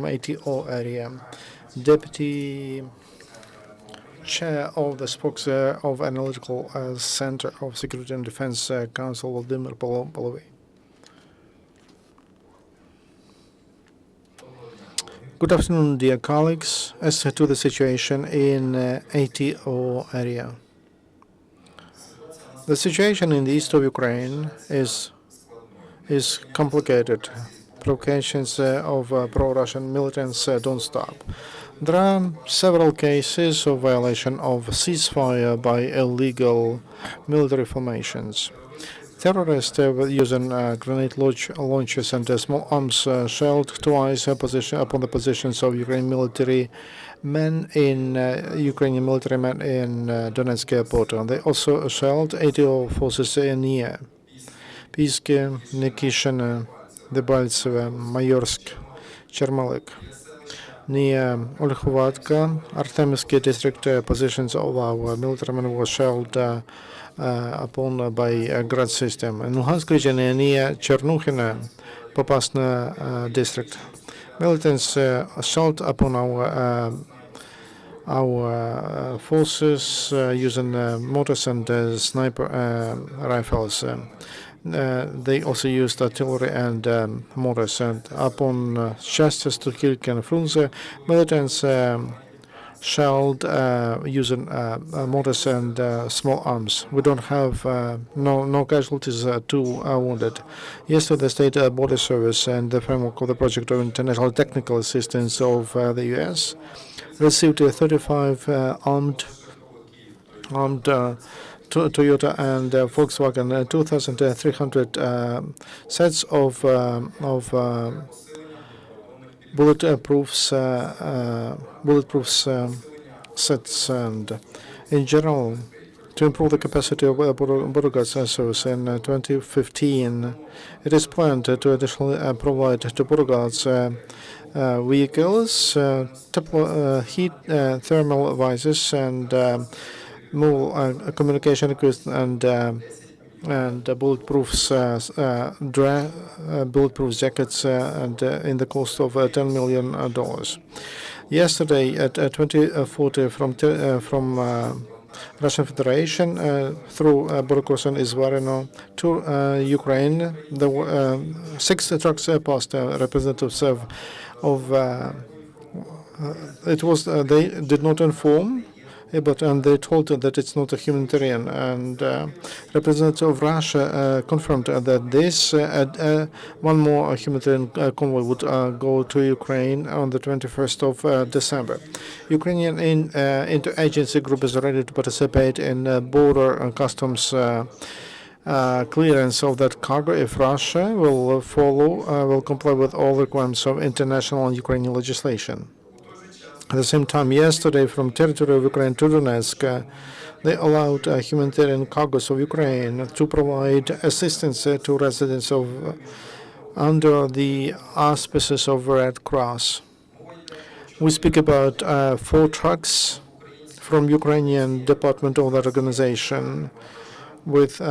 ATO area, Deputy Chair of the Spokes of Analytical Center of Security and Defense Council, Volodymyr Polevyi. Good afternoon, dear colleagues. As to the situation in ATO area, the situation in the east of Ukraine is complicated. Provocations of pro-Russian militants don't stop. There are several cases of violation of ceasefire by illegal military formations. Terrorists using grenade launchers and small arms shelled twice upon the positions of Ukrainian military men in Donetsk airport. They also shelled ATO forces near Piske, Nikishina, Debaltseve, Mayorsk, Chermalik. Near Olkhovatka, Artemivsky district positions of our military men were shelled upon by Grad system. In Luhansk region near Chernukhina, Popasna district, militants shelled upon our forces using mortars and sniper rifles. They also used artillery and mortars. And upon Shastas, Tukilki, and Frunze, militants shelled using mortars and small arms. We don't have no casualties, two wounded. Yesterday, the State Border Service and the framework of the project of international technical assistance of the U.S. received 35 armed Toyota and Volkswagen 2,300 sets of bulletproof sets, and in general, to improve the capacity of border guard service in 2015, it is planned to additionally provide to border guards vehicles, heat thermal visors, and mobile communication equipment, and bulletproof jackets, and in the cost of $10 million. Yesterday at 2040 from Russian Federation through border crossing Izvarino to Ukraine, there were 6 trucks passed. Representatives of it was they did not inform. And they told that it's not a humanitarian. And representative of Russia confirmed that this one more humanitarian convoy would go to Ukraine on the 21st of December. Ukrainian interagency group is ready to participate in border and customs clearance of that cargo if Russia will comply with all requirements of international and Ukrainian legislation. At the same time, yesterday, from territory of Ukraine to Donetsk, they allowed humanitarian cargoes of Ukraine to provide assistance to residents of under the auspices of Red Cross. We speak about 4 trucks from Ukrainian department of that organization with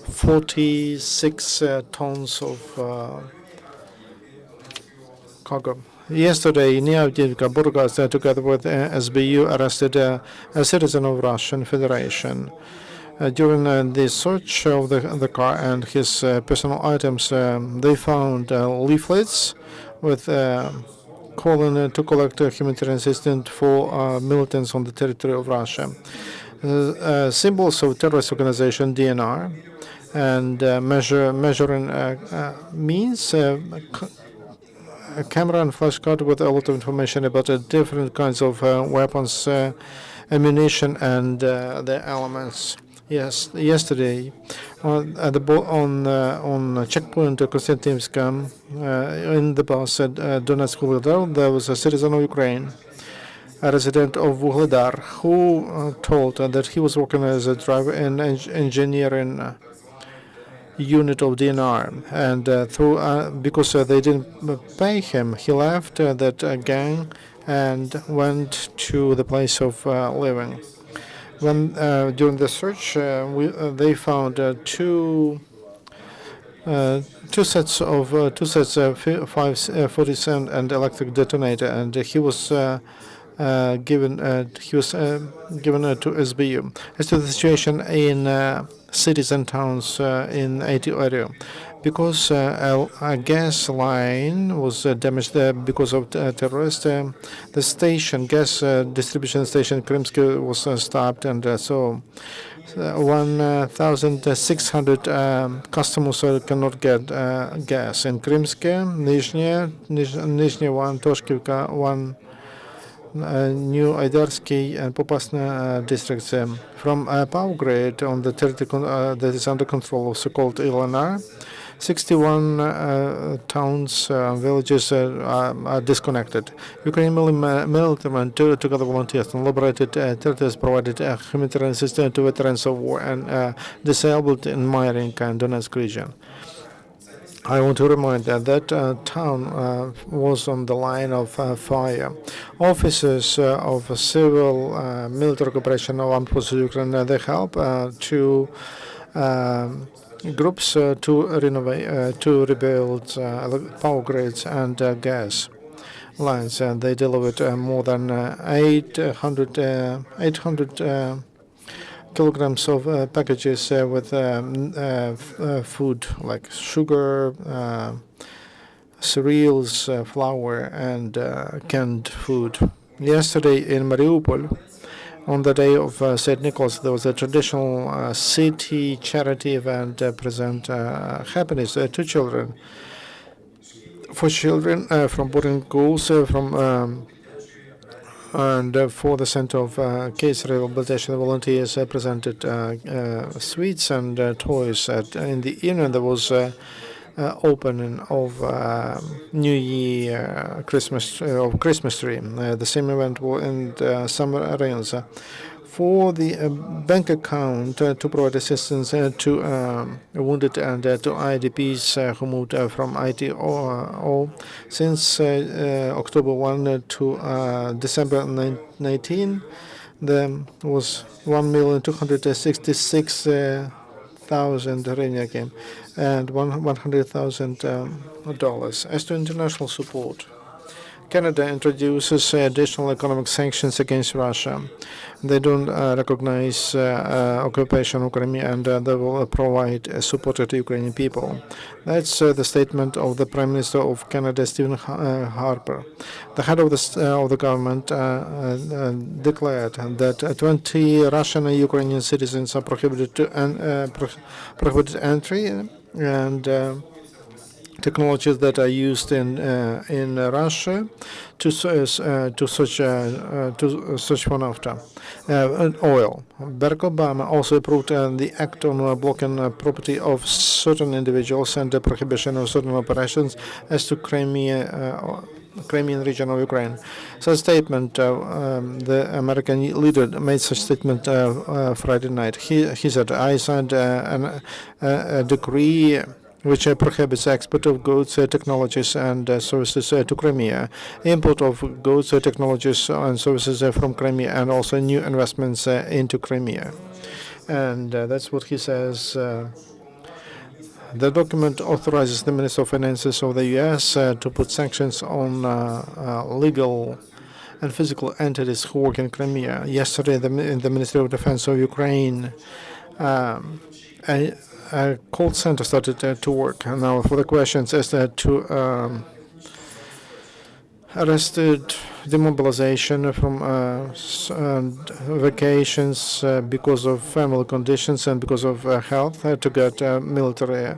46 tons of cargo. Yesterday, near Avdiivka, border guards, together with SBU, arrested a citizen of Russian Federation. During the search of the car and his personal items, they found leaflets with calling to collect humanitarian assistance for militants on the territory of Russia. Symbols of terrorist organization DNR and measuring means. A camera and flashcard with a lot of information about different kinds of weapons, ammunition, and their elements. Yes, yesterday on checkpoint Konstantinivka in the bus at Donetsk Vuhledar, there was a citizen of Ukraine, a resident of Vuhledar, who told that he was working as a driver in engineering unit of DNR, and because they didn't pay him, he left that gang and went to the place of living. When during the search, they found 2 two sets of 547 and electric detonator, and he was given to SBU. As to the situation in cities and towns in AT area, because a gas line was damaged because of terrorists, the station, gas distribution station Krymsky was stopped, and so 1,600 customers cannot get gas. In Krymske, Nizhny one, Toshkivka one, New Aidarsky and Popasna districts. From power grid on the territory that is under control of so-called LNR, 61 towns, villages are disconnected. Ukrainian military, together volunteers and liberated territories, provided humanitarian assistance to veterans of war and disabled in Marinka and Donetsk region. I want to remind that town was on the line of fire. Officers of civil military cooperation of armed forces of Ukraine, they help to groups to renovate, to rebuild power grids and gas lines, and they delivered more than 800 kilograms of packages with food like sugar, cereals, flour, and canned food. Yesterday in Mariupol, on the day of St. Nicholas, there was a traditional city charity event present happiness to children. For children from boarding schools, and for the Center of Case Rehabilitation, volunteers presented sweets and toys. In the evening, there was opening of New Year Christmas tree. The same event was in the summer arenas. For the bank account to provide assistance to wounded and to IDPs who moved from ITO since October 1 to December 19, there was 1,266,000 hryvnia came and $100,000. As to international support, Canada introduces additional economic sanctions against Russia. They don't recognize occupation of Crimea, and they will provide support to Ukrainian people. That's the statement of the Prime Minister of Canada, Stephen Harper. The head of the government declared that 20 Russian and Ukrainian citizens are prohibited entry, and technologies that are used in Russia to search for nafta, oil. Barack Obama also approved the act on blocking property of certain individuals and the prohibition of certain operations as to Crimean region of Ukraine. Such statement, the American leader made such statement Friday night. He said, I signed a decree which prohibits export of goods, technologies, and services to Crimea, import of goods, technologies, and services from Crimea, and also new investments into Crimea. And that's what he says. The document authorizes the Minister of Finances of the U.S. To put sanctions on legal and physical entities who work in Crimea. Yesterday, the Ministry of Defense of Ukraine a call center started to work. Now, for the questions as to arrested demobilization from vacations because of family conditions and because of health to get military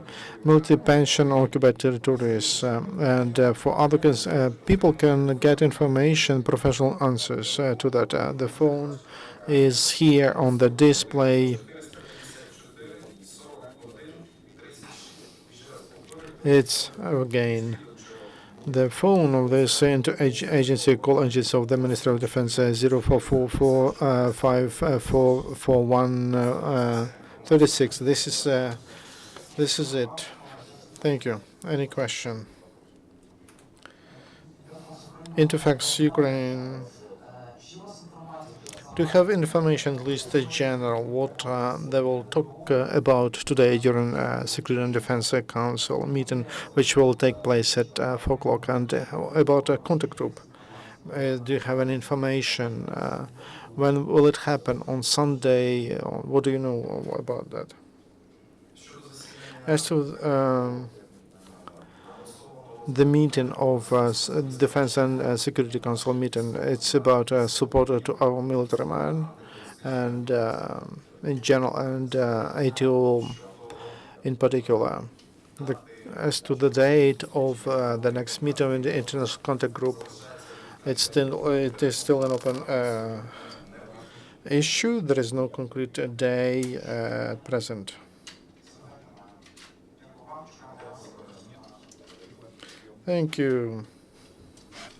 pension occupied territories. And for other people can get information, professional answers to that. The phone is here on the display. It's again the phone of this agency, call agency of the Ministry of Defense 0444544136. This is it. Thank you. Any question? Interfax Ukraine. Do you have information, at least general, what they will talk about today during Security and Defense Council meeting, which will take place at 4 o'clock, and about a contact group? Do you have any information? When will it happen? On Sunday? What do you know about that? As to the meeting of Defense and Security Council meeting, it's about support to our military men and in general and ATO in particular. As to the date of the next meeting in the International Contact Group, it is still an open issue. There is no concrete day at present. Thank you.